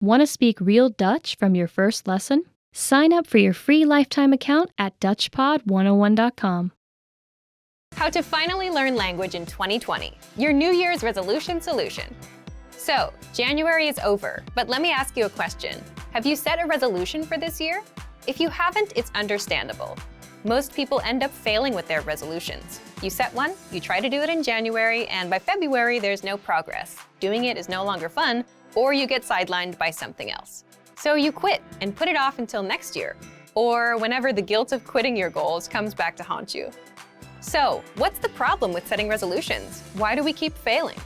Want to speak real Dutch from your first lesson? Sign up for your free lifetime account at DutchPod101.com. How to finally learn language in 2020, your New Year's resolution solution. So, January is over, but let me ask you a question. Have you set a resolution for this year? If you haven't, it's understandable. Most people end up failing with their resolutions. You set one, you try to do it in January, and by February, there's no progress. Doing it is no longer fun, or you get sidelined by something else. So you quit and put it off until next year, or whenever the guilt of quitting your goals comes back to haunt you. So, what's the problem with setting resolutions? Why do we keep failing?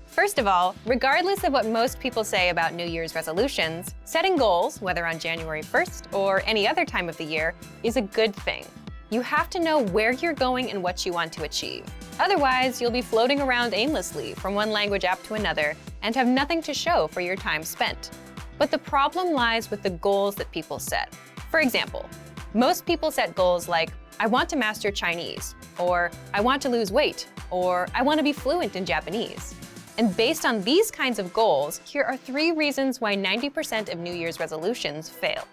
First of all, regardless of what most people say about New Year's resolutions, setting goals, whether on January 1st or any other time of the year, is a good thing. You have to know where you're going and what you want to achieve. Otherwise, you'll be floating around aimlessly from one language app to another and have nothing to show for your time spent. But the problem lies with the goals that people set. For example, most people set goals like, I want to master Chinese, or I want to lose weight, or I want to be fluent in Japanese. And based on these kinds of goals, here are 3 reasons why 90% of New Year's resolutions fail.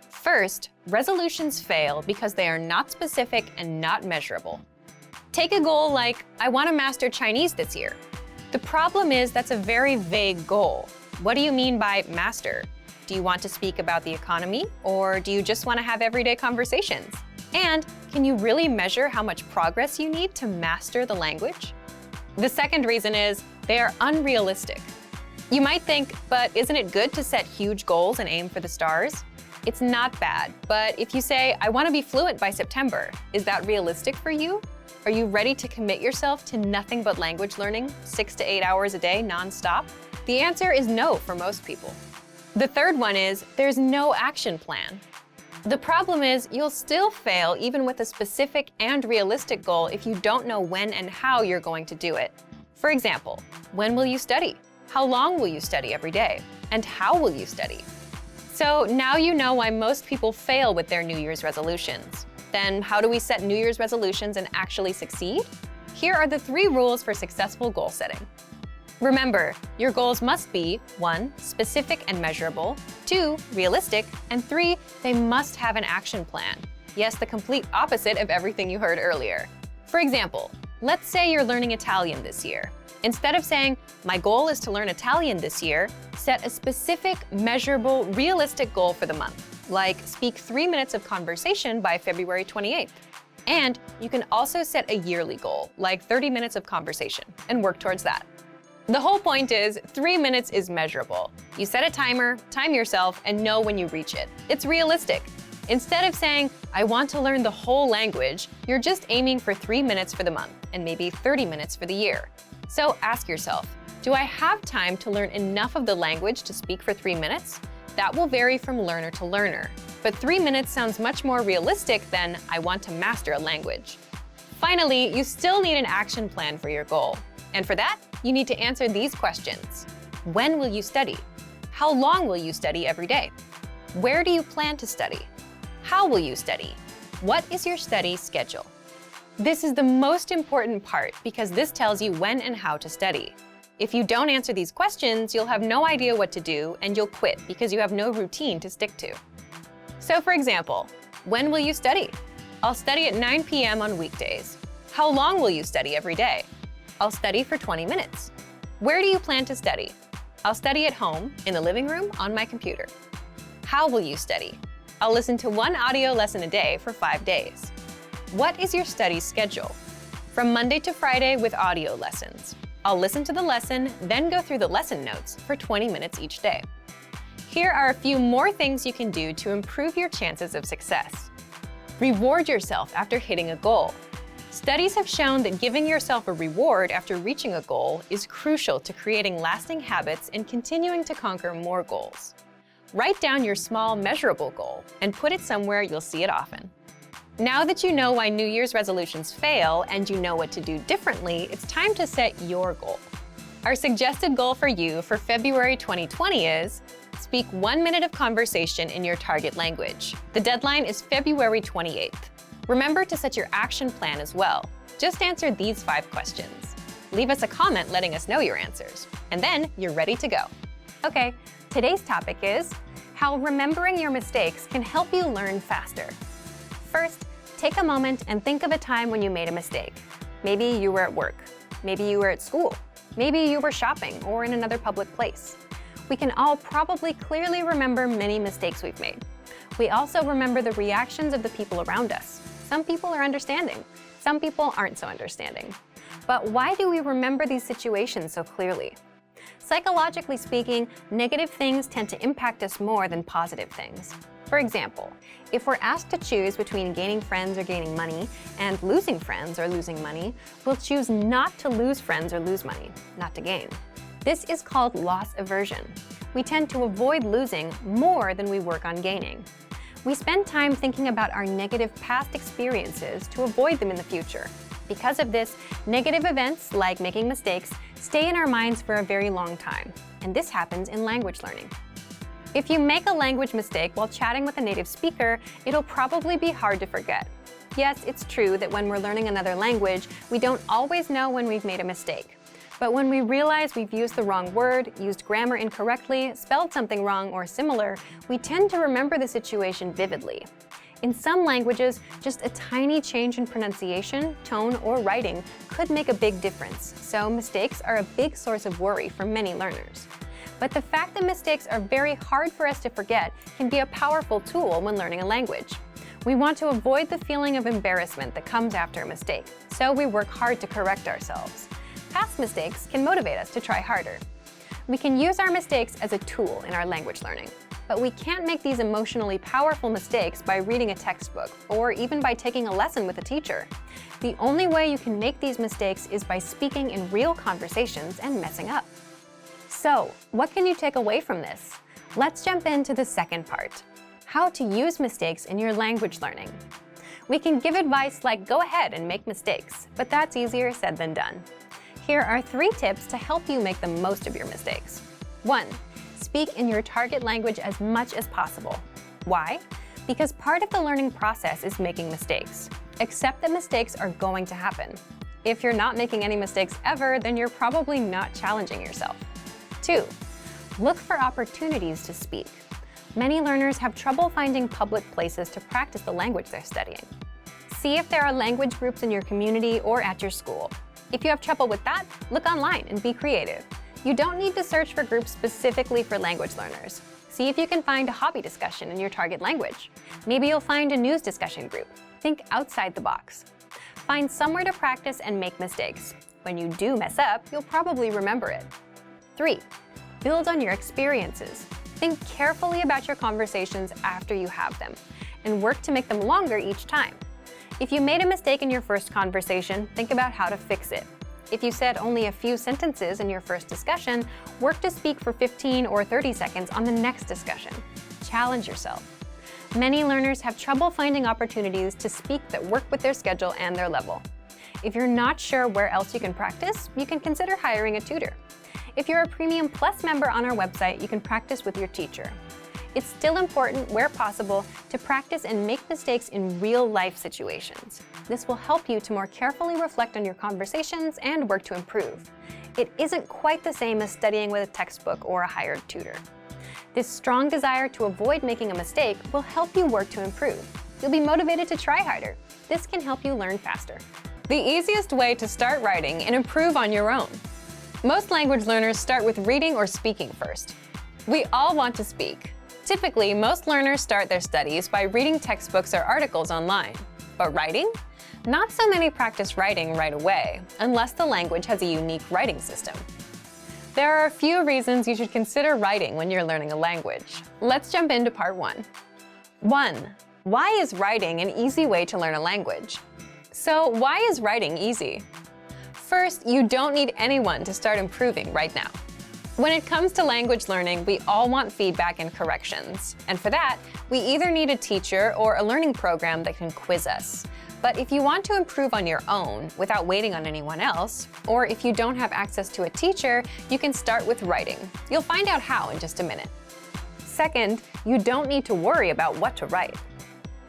First, resolutions fail because they are not specific and not measurable. Take a goal like, I want to master Chinese this year. The problem is that's a very vague goal. What do you mean by master? Do you want to speak about the economy, or do you just want to have everyday conversations? And can you really measure how much progress you need to master the language? The second reason is they are unrealistic. You might think, but isn't it good to set huge goals and aim for the stars? It's not bad, but if you say, I want to be fluent by September, is that realistic for you? Are you ready to commit yourself to nothing but language learning, 6 to 8 hours a day nonstop? The answer is no for most people. The third one is there's no action plan. The problem is you'll still fail even with a specific and realistic goal if you don't know when and how you're going to do it. For example, when will you study? How long will you study every day? And how will you study? So now you know why most people fail with their New Year's resolutions. Then how do we set New Year's resolutions and actually succeed? Here are the 3 rules for successful goal setting. Remember, your goals must be 1. Specific and measurable, 2. Realistic, and 3. They must have an action plan. Yes, the complete opposite of everything you heard earlier. For example, let's say you're learning Italian this year. Instead of saying, my goal is to learn Italian this year, set a specific, measurable, realistic goal for the month, like speak 3 minutes of conversation by February 28th. And you can also set a yearly goal, like 30 minutes of conversation, and work towards that. The whole point is 3 minutes is measurable. You set a timer, time yourself, and know when you reach it. It's realistic. Instead of saying, I want to learn the whole language, you're just aiming for 3 minutes for the month and maybe 30 minutes for the year. So ask yourself, do I have time to learn enough of the language to speak for 3 minutes? That will vary from learner to learner. But 3 minutes sounds much more realistic than I want to master a language. Finally, you still need an action plan for your goal. And for that, you need to answer these questions. When will you study? How long will you study every day? Where do you plan to study? How will you study? What is your study schedule? This is the most important part because this tells you when and how to study. If you don't answer these questions, you'll have no idea what to do and you'll quit because you have no routine to stick to. So for example, when will you study? I'll study at 9 p.m. on weekdays. How long will you study every day? I'll study for 20 minutes. Where do you plan to study? I'll study at home, in the living room, on my computer. How will you study? I'll listen to 1 audio lesson a day for 5 days. What is your study schedule? From Monday to Friday with audio lessons. I'll listen to the lesson, then go through the lesson notes for 20 minutes each day. Here are a few more things you can do to improve your chances of success. Reward yourself after hitting a goal. Studies have shown that giving yourself a reward after reaching a goal is crucial to creating lasting habits and continuing to conquer more goals. Write down your small, measurable goal and put it somewhere you'll see it often. Now that you know why New Year's resolutions fail and you know what to do differently, it's time to set your goal. Our suggested goal for you for February 2020 is speak 1 minute of conversation in your target language. The deadline is February 28th. Remember to set your action plan as well. Just answer these 5 questions. Leave us a comment letting us know your answers, and then you're ready to go. Okay, Today's topic is how remembering your mistakes can help you learn faster. First, take a moment and think of a time when you made a mistake. Maybe you were at work, maybe you were at school, maybe you were shopping or in another public place. We can all probably clearly remember many mistakes we've made. We also remember the reactions of the people around us. Some people are understanding, some people aren't so understanding. But why do we remember these situations so clearly? Psychologically speaking, negative things tend to impact us more than positive things. For example, if we're asked to choose between gaining friends or gaining money and losing friends or losing money, we'll choose not to lose friends or lose money, not to gain. This is called loss aversion. We tend to avoid losing more than we work on gaining. We spend time thinking about our negative past experiences to avoid them in the future. Because of this, negative events, like making mistakes, stay in our minds for a very long time. And this happens in language learning. If you make a language mistake while chatting with a native speaker, it'll probably be hard to forget. Yes, it's true that when we're learning another language, we don't always know when we've made a mistake. But when we realize we've used the wrong word, used grammar incorrectly, spelled something wrong or similar, we tend to remember the situation vividly. In some languages, just a tiny change in pronunciation, tone, or writing could make a big difference, so mistakes are a big source of worry for many learners. But the fact that mistakes are very hard for us to forget can be a powerful tool when learning a language. We want to avoid the feeling of embarrassment that comes after a mistake, so we work hard to correct ourselves. Past mistakes can motivate us to try harder. We can use our mistakes as a tool in our language learning. But we can't make these emotionally powerful mistakes by reading a textbook or even by taking a lesson with a teacher. The only way you can make these mistakes is by speaking in real conversations and messing up. So, what can you take away from this? Let's jump into the second part: how to use mistakes in your language learning. We can give advice like go ahead and make mistakes, but that's easier said than done. Here are 3 tips to help you make the most of your mistakes. 1. Speak in your target language as much as possible. Why? Because part of the learning process is making mistakes. Accept that mistakes are going to happen. If you're not making any mistakes ever, then you're probably not challenging yourself. 2. Look for opportunities to speak. Many learners have trouble finding public places to practice the language they're studying. See if there are language groups in your community or at your school. If you have trouble with that, look online and be creative. You don't need to search for groups specifically for language learners. See if you can find a hobby discussion in your target language. Maybe you'll find a news discussion group. Think outside the box. Find somewhere to practice and make mistakes. When you do mess up, you'll probably remember it. 3. Build on your experiences. Think carefully about your conversations after you have them, and work to make them longer each time. If you made a mistake in your first conversation, think about how to fix it. If you said only a few sentences in your first discussion, work to speak for 15 or 30 seconds on the next discussion. Challenge yourself. Many learners have trouble finding opportunities to speak that work with their schedule and their level. If you're not sure where else you can practice, you can consider hiring a tutor. If you're a Premium Plus member on our website, you can practice with your teacher. It's still important, where possible, to practice and make mistakes in real-life situations. This will help you to more carefully reflect on your conversations and work to improve. It isn't quite the same as studying with a textbook or a hired tutor. This strong desire to avoid making a mistake will help you work to improve. You'll be motivated to try harder. This can help you learn faster. The easiest way to start writing and improve on your own. Most language learners start with reading or speaking first. We all want to speak. Typically, most learners start their studies by reading textbooks or articles online. But writing? Not so many practice writing right away, unless the language has a unique writing system. There are a few reasons you should consider writing when you're learning a language. Let's jump into part 1. 1. Why is writing an easy way to learn a language? So, why is writing easy? First, you don't need anyone to start improving right now. When it comes to language learning, we all want feedback and corrections. And for that, we either need a teacher or a learning program that can quiz us. But if you want to improve on your own without waiting on anyone else, or if you don't have access to a teacher, you can start with writing. You'll find out how in just a minute. Second, you don't need to worry about what to write.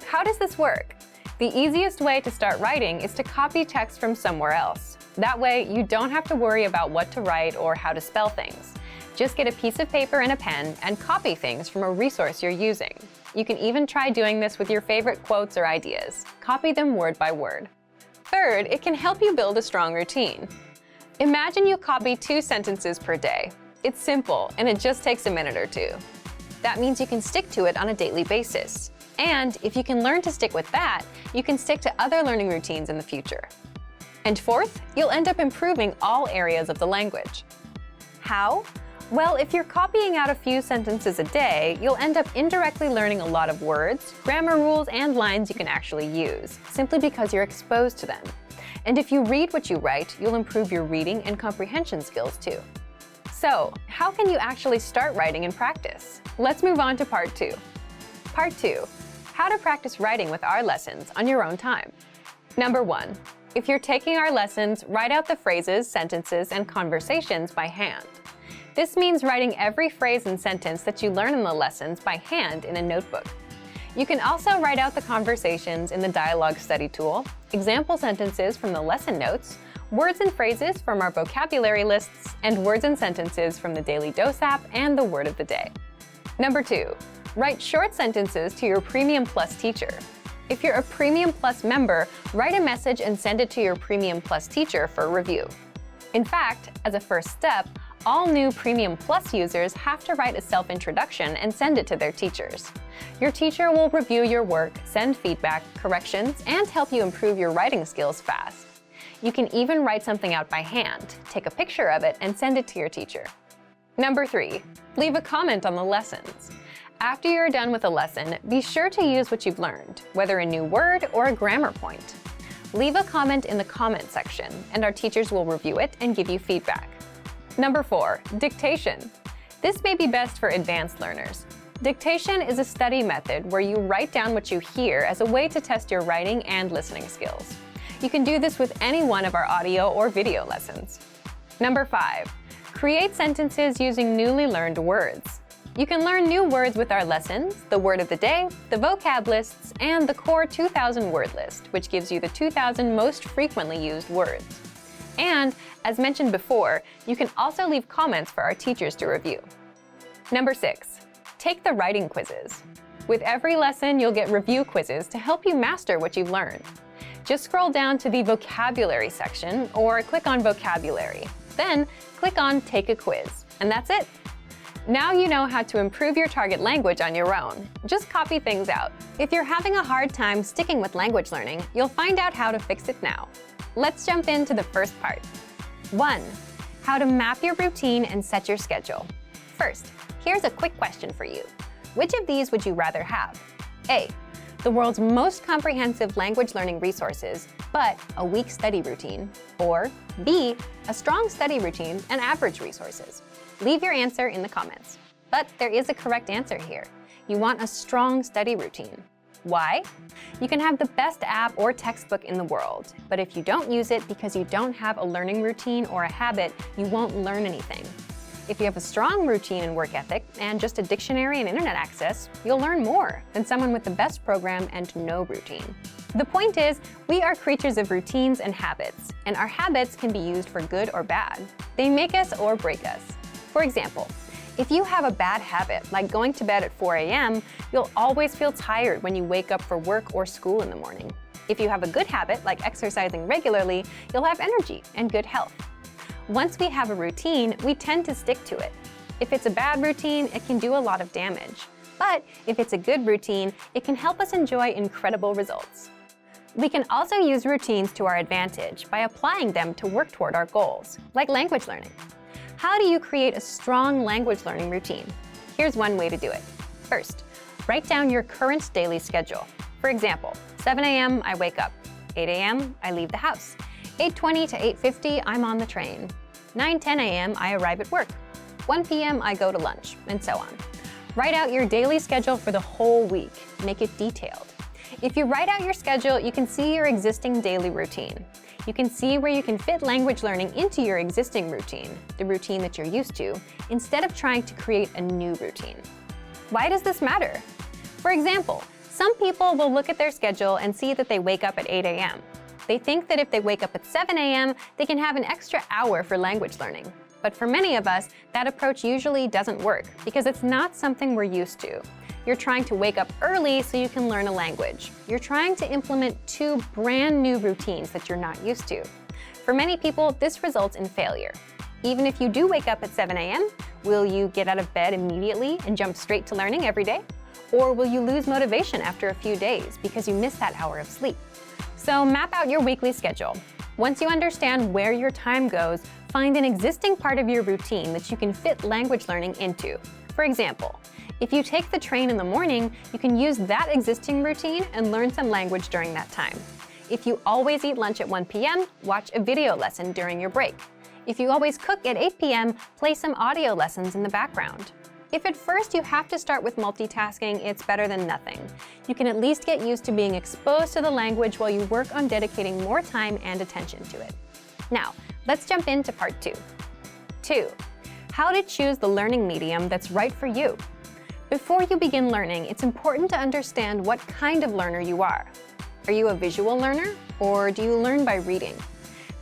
How does this work? The easiest way to start writing is to copy text from somewhere else. That way, you don't have to worry about what to write or how to spell things. Just get a piece of paper and a pen and copy things from a resource you're using. You can even try doing this with your favorite quotes or ideas. Copy them word by word. Third, it can help you build a strong routine. Imagine you copy 2 sentences per day. It's simple, and it just takes a minute or 2. That means you can stick to it on a daily basis. And if you can learn to stick with that, you can stick to other learning routines in the future. And fourth, you'll end up improving all areas of the language. How? Well, if you're copying out a few sentences a day, you'll end up indirectly learning a lot of words, grammar rules, and lines you can actually use, simply because you're exposed to them. And if you read what you write, you'll improve your reading and comprehension skills too. So, how can you actually start writing and practice? Let's move on to part 2. Part 2, how to practice writing with our lessons on your own time. Number 1, if you're taking our lessons, write out the phrases, sentences, and conversations by hand. This means writing every phrase and sentence that you learn in the lessons by hand in a notebook. You can also write out the conversations in the dialogue study tool, example sentences from the lesson notes, words and phrases from our vocabulary lists, and words and sentences from the Daily Dose app and the Word of the Day. Number 2, write short sentences to your Premium Plus teacher. If you're a Premium Plus member, write a message and send it to your Premium Plus teacher for review. In fact, as a first step, all new Premium Plus users have to write a self-introduction and send it to their teachers. Your teacher will review your work, send feedback, corrections, and help you improve your writing skills fast. You can even write something out by hand, take a picture of it, and send it to your teacher. Number 3, leave a comment on the lessons. After you're done with a lesson, be sure to use what you've learned, whether a new word or a grammar point. Leave a comment in the comment section, and our teachers will review it and give you feedback. Number 4, dictation. This may be best for advanced learners. Dictation is a study method where you write down what you hear as a way to test your writing and listening skills. You can do this with any one of our audio or video lessons. Number 5, create sentences using newly learned words. You can learn new words with our lessons, the word of the day, the vocab lists, and the core 2000 word list, which gives you the 2000 most frequently used words. And, as mentioned before, you can also leave comments for our teachers to review. Number 6, take the writing quizzes. With every lesson, you'll get review quizzes to help you master what you've learned. Just scroll down to the vocabulary section or click on vocabulary. Then click on Take a Quiz, and that's it. Now you know how to improve your target language on your own. Just copy things out. If you're having a hard time sticking with language learning, you'll find out how to fix it now. Let's jump into the first part. 1, how to map your routine and set your schedule. First, here's a quick question for you. Which of these would you rather have? A, the world's most comprehensive language learning resources, but a weak study routine. Or B, a strong study routine and average resources. Leave your answer in the comments. But there is a correct answer here. You want a strong study routine. Why? You can have the best app or textbook in the world, but if you don't use it because you don't have a learning routine or a habit, you won't learn anything. If you have a strong routine and work ethic and just a dictionary and internet access, you'll learn more than someone with the best program and no routine. The point is, we are creatures of routines and habits, and our habits can be used for good or bad. They make us or break us. For example, if you have a bad habit, like going to bed at 4 a.m., you'll always feel tired when you wake up for work or school in the morning. If you have a good habit, like exercising regularly, you'll have energy and good health. Once we have a routine, we tend to stick to it. If it's a bad routine, it can do a lot of damage. But if it's a good routine, it can help us enjoy incredible results. We can also use routines to our advantage by applying them to work toward our goals, like language learning. How do you create a strong language learning routine? Here's one way to do it. First, write down your current daily schedule. For example, 7 a.m. I wake up. 8 a.m. I leave the house. 8:20 to 8:50 I'm on the train. 9:10 a.m. I arrive at work. 1 p.m. I go to lunch, and so on. Write out your daily schedule for the whole week. Make it detailed. If you write out your schedule, you can see your existing daily routine. You can see where you can fit language learning into your existing routine, the routine that you're used to, instead of trying to create a new routine. Why does this matter? For example, some people will look at their schedule and see that they wake up at 8 a.m. They think that if they wake up at 7 a.m., they can have an extra hour for language learning. But for many of us, that approach usually doesn't work because it's not something we're used to. You're trying to wake up early so you can learn a language. You're trying to implement two brand new routines that you're not used to. For many people, this results in failure. Even if you do wake up at 7 a.m., will you get out of bed immediately and jump straight to learning every day? Or will you lose motivation after a few days because you missed that hour of sleep? So map out your weekly schedule. Once you understand where your time goes, find an existing part of your routine that you can fit language learning into. For example, if you take the train in the morning, you can use that existing routine and learn some language during that time. If you always eat lunch at 1 p.m., watch a video lesson during your break. If you always cook at 8 p.m., play some audio lessons in the background. If at first you have to start with multitasking, it's better than nothing. You can at least get used to being exposed to the language while you work on dedicating more time and attention to it. Now, let's jump into part 2. 2. How to choose the learning medium that's right for you. Before you begin learning, it's important to understand what kind of learner you are. Are you a visual learner, or do you learn by reading?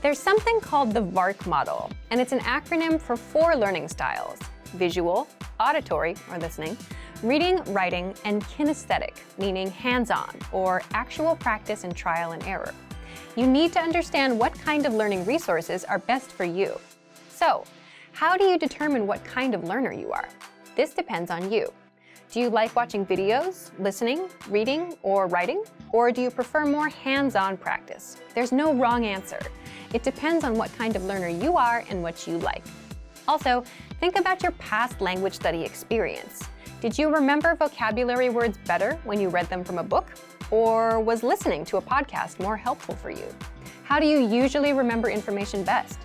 There's something called the VARK model, and it's an acronym for 4 learning styles: visual, auditory, or listening, reading, writing, and kinesthetic, meaning hands-on, or actual practice and trial and error. You need to understand what kind of learning resources are best for you. So, how do you determine what kind of learner you are? This depends on you. Do you like watching videos, listening, reading, or writing? Or do you prefer more hands-on practice? There's no wrong answer. It depends on what kind of learner you are and what you like. Also, think about your past language study experience. Did you remember vocabulary words better when you read them from a book? Or was listening to a podcast more helpful for you? How do you usually remember information best?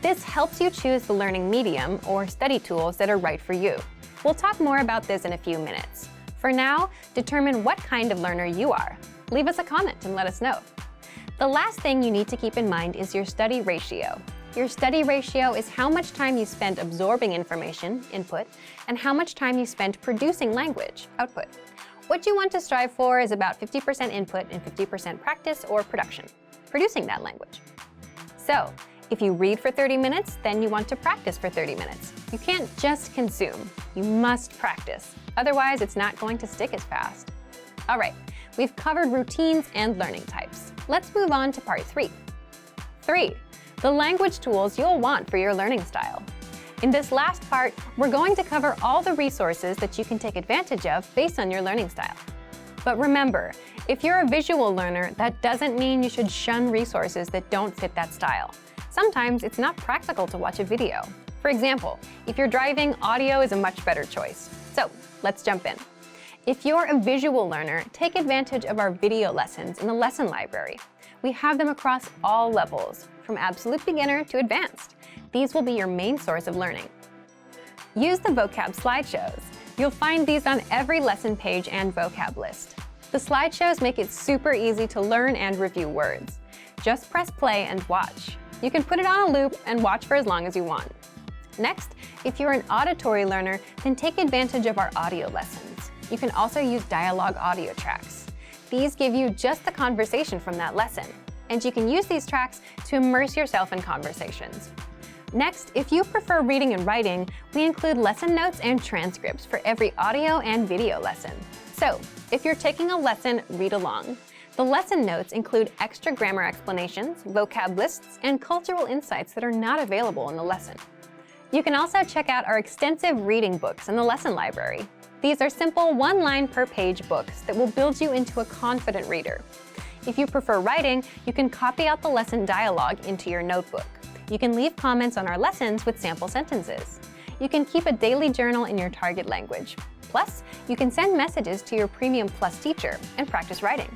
This helps you choose the learning medium or study tools that are right for you. We'll talk more about this in a few minutes. For now, determine what kind of learner you are. Leave us a comment and let us know. The last thing you need to keep in mind is your study ratio. Your study ratio is how much time you spend absorbing information, input, and how much time you spend producing language, output. What you want to strive for is about 50% input and 50% practice or production, producing that language. So, if you read for 30 minutes, then you want to practice for 30 minutes. You can't just consume, you must practice. Otherwise, it's not going to stick as fast. All right, we've covered routines and learning types. Let's move on to part 3. 3. The language tools you'll want for your learning style. In this last part, we're going to cover all the resources that you can take advantage of based on your learning style. But remember, if you're a visual learner, that doesn't mean you should shun resources that don't fit that style. Sometimes it's not practical to watch a video. For example, if you're driving, audio is a much better choice. So let's jump in. If you're a visual learner, take advantage of our video lessons in the lesson library. We have them across all levels, from absolute beginner to advanced. These will be your main source of learning. Use the vocab slideshows. You'll find these on every lesson page and vocab list. The slideshows make it super easy to learn and review words. Just press play and watch. You can put it on a loop and watch for as long as you want. Next, if you're an auditory learner, then take advantage of our audio lessons. You can also use dialogue audio tracks. These give you just the conversation from that lesson, and you can use these tracks to immerse yourself in conversations. Next, if you prefer reading and writing, we include lesson notes and transcripts for every audio and video lesson. So, if you're taking a lesson, read along. The lesson notes include extra grammar explanations, vocab lists, and cultural insights that are not available in the lesson. You can also check out our extensive reading books in the lesson library. These are simple one-line per page books that will build you into a confident reader. If you prefer writing, you can copy out the lesson dialogue into your notebook. You can leave comments on our lessons with sample sentences. You can keep a daily journal in your target language. Plus, you can send messages to your Premium Plus teacher and practice writing.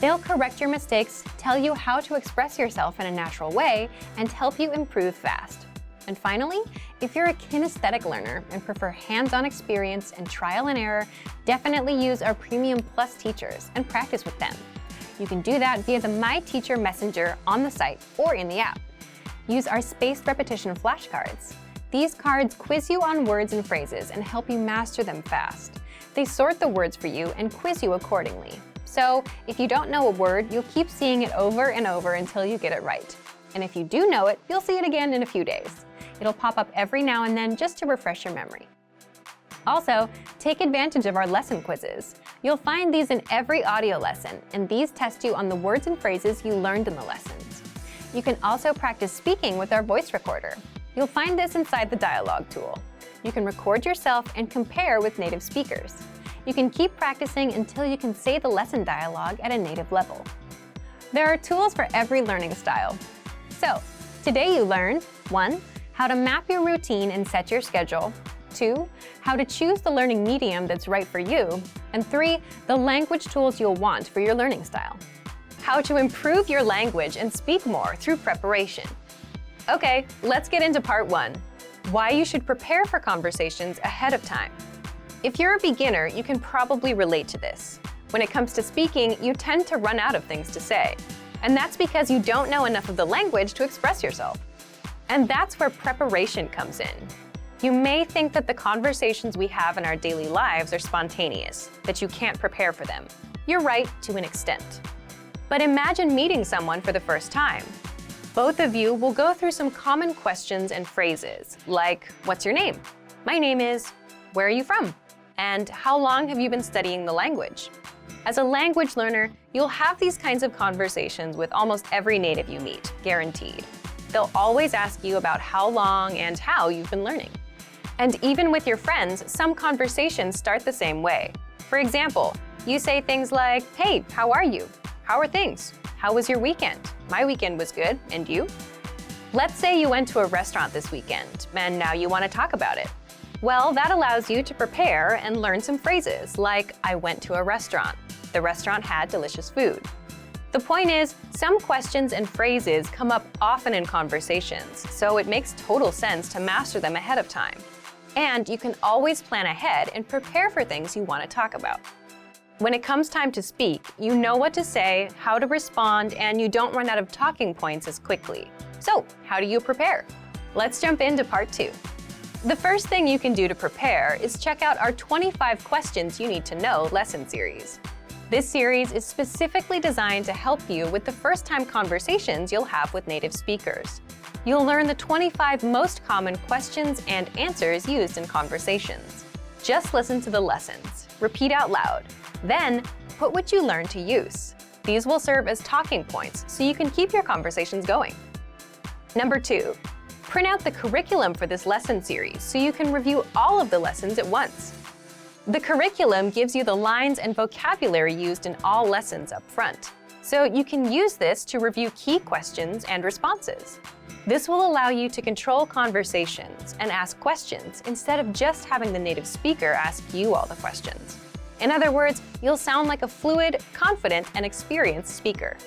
They'll correct your mistakes, tell you how to express yourself in a natural way, and help you improve fast. And finally, if you're a kinesthetic learner and prefer hands-on experience and trial and error, definitely use our Premium Plus teachers and practice with them. You can do that via the My Teacher Messenger on the site or in the app. Use our spaced repetition flashcards. These cards quiz you on words and phrases and help you master them fast. They sort the words for you and quiz you accordingly. So, if you don't know a word, you'll keep seeing it over and over until you get it right. And if you do know it, you'll see it again in a few days. It'll pop up every now and then just to refresh your memory. Also, take advantage of our lesson quizzes. You'll find these in every audio lesson, and these test you on the words and phrases you learned in the lessons. You can also practice speaking with our voice recorder. You'll find this inside the dialogue tool. You can record yourself and compare with native speakers. You can keep practicing until you can say the lesson dialogue at a native level. There are tools for every learning style. So, today you learned 1. How to map your routine and set your schedule. 2. How to choose the learning medium that's right for you. And 3. The language tools you'll want for your learning style. How to improve your language and speak more through preparation. Okay, let's get into part 1. Why you should prepare for conversations ahead of time. If you're a beginner, you can probably relate to this. When it comes to speaking, you tend to run out of things to say. And that's because you don't know enough of the language to express yourself. And that's where preparation comes in. You may think that the conversations we have in our daily lives are spontaneous, that you can't prepare for them. You're right to an extent. But imagine meeting someone for the first time. Both of you will go through some common questions and phrases, like, what's your name? My name is, where are you from? And how long have you been studying the language? As a language learner, you'll have these kinds of conversations with almost every native you meet, guaranteed. They'll always ask you about how long and how you've been learning. And even with your friends, some conversations start the same way. For example, you say things like, hey, how are you? How are things? How was your weekend? My weekend was good, and you? Let's say you went to a restaurant this weekend, and now you want to talk about it. Well, that allows you to prepare and learn some phrases like, I went to a restaurant. The restaurant had delicious food. The point is, some questions and phrases come up often in conversations, so it makes total sense to master them ahead of time. And you can always plan ahead and prepare for things you want to talk about. When it comes time to speak, you know what to say, how to respond, and you don't run out of talking points as quickly. So, how do you prepare? Let's jump into part 2. The first thing you can do to prepare is check out our 25 questions you need to know lesson series. This series is specifically designed to help you with the first-time conversations you'll have with native speakers. You'll learn the 25 most common questions and answers used in conversations. Just listen to the lessons, repeat out loud, then put what you learned to use. These will serve as talking points so you can keep your conversations going. Number 2, print out the curriculum for this lesson series so you can review all of the lessons at once. The curriculum gives you the lines and vocabulary used in all lessons up front, so you can use this to review key questions and responses. This will allow you to control conversations and ask questions instead of just having the native speaker ask you all the questions. In other words, you'll sound like a fluid, confident, and experienced speaker.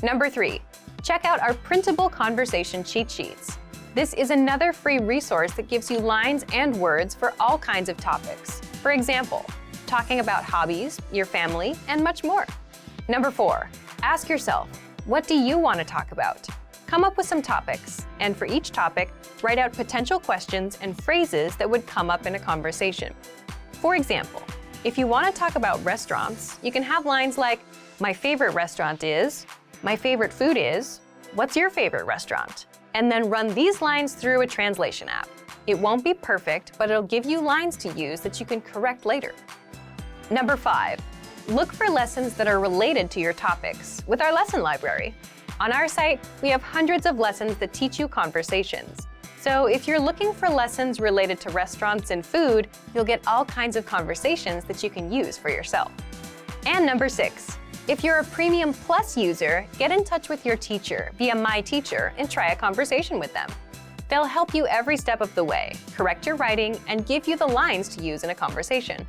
Number 3, check out our printable conversation cheat sheets. This is another free resource that gives you lines and words for all kinds of topics. For example, talking about hobbies, your family, and much more. Number 4, ask yourself, what do you want to talk about? Come up with some topics, and for each topic, write out potential questions and phrases that would come up in a conversation. For example, if you want to talk about restaurants, you can have lines like, my favorite restaurant is, my favorite food is, what's your favorite restaurant? And then run these lines through a translation app. It won't be perfect, but it'll give you lines to use that you can correct later. Number 5, look for lessons that are related to your topics with our lesson library. On our site, we have hundreds of lessons that teach you conversations. So if you're looking for lessons related to restaurants and food, you'll get all kinds of conversations that you can use for yourself. And number 6, if you're a Premium Plus user, get in touch with your teacher via My Teacher and try a conversation with them. They'll help you every step of the way, correct your writing, and give you the lines to use in a conversation.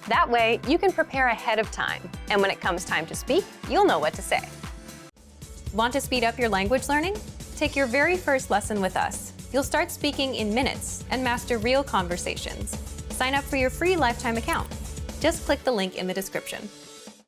That way, you can prepare ahead of time, and when it comes time to speak, you'll know what to say. Want to speed up your language learning? Take your very first lesson with us. You'll start speaking in minutes and master real conversations. Sign up for your free lifetime account. Just click the link in the description.